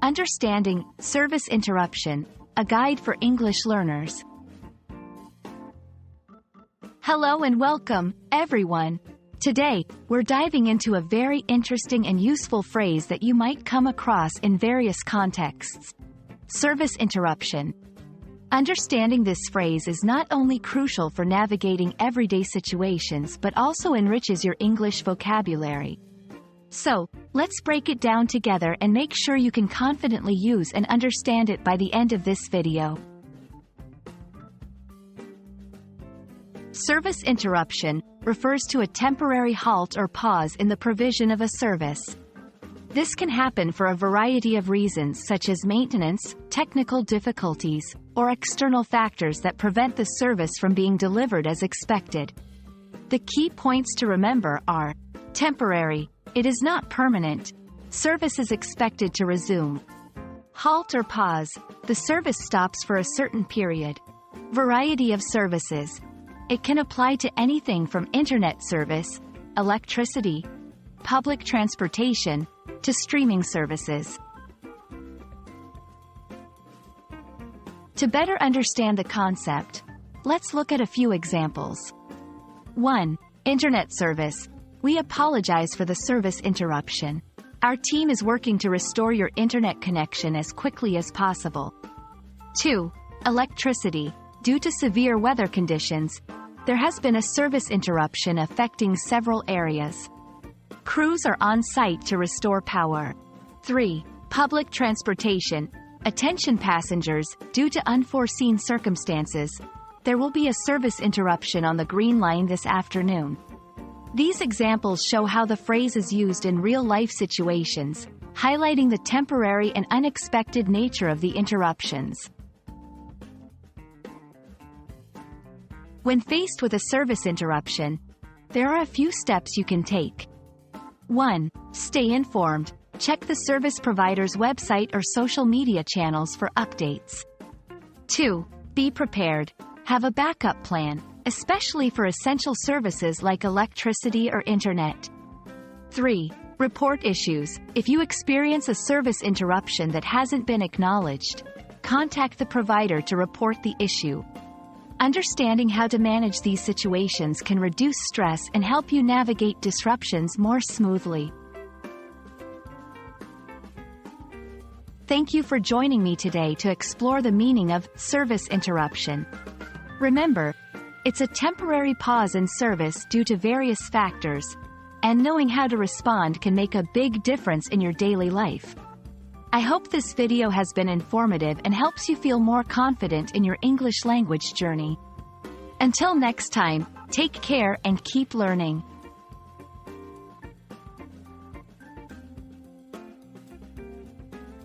Understanding Service Interruption, a guide for English learners. Hello and welcome, everyone. Today, we're diving into a very interesting and useful phrase that you might come across in various contexts. Service interruption. Understanding this phrase is not only crucial for navigating everyday situations but also enriches your English vocabulary. So, let's break it down together and make sure you can confidently use and understand it by the end of this video. Service interruption refers to a temporary halt or pause in the provision of a service. This can happen for a variety of reasons such as maintenance, technical difficulties, or external factors that prevent the service from being delivered as expected. The key points to remember are: temporary, it is not permanent. Service is expected to resume. Halt or pause, the service stops for a certain period. Variety of services. It can apply to anything from internet service, electricity, public transportation, to streaming services. To better understand the concept, let's look at a few examples. 1. Internet service. We apologize for the service interruption. Our team is working to restore your internet connection as quickly as possible. 2. Electricity. Due to severe weather conditions, there has been a service interruption affecting several areas. Crews are on site to restore power. 3. Public transportation. Attention passengers, due to unforeseen circumstances, there will be a service interruption on the Green Line this afternoon. These examples show how the phrase is used in real-life situations, highlighting the temporary and unexpected nature of the interruptions. When faced with a service interruption, there are a few steps you can take. 1. Stay informed. Check the service provider's website or social media channels for updates. 2. Be prepared. Have a backup plan, especially for essential services like electricity or internet. 3. Report issues. If you experience a service interruption that hasn't been acknowledged, contact the provider to report the issue. Understanding how to manage these situations can reduce stress and help you navigate disruptions more smoothly. Thank you for joining me today to explore the meaning of service interruption. Remember, it's a temporary pause in service due to various factors, and knowing how to respond can make a big difference in your daily life. I hope this video has been informative and helps you feel more confident in your English language journey. Until next time, take care and keep learning.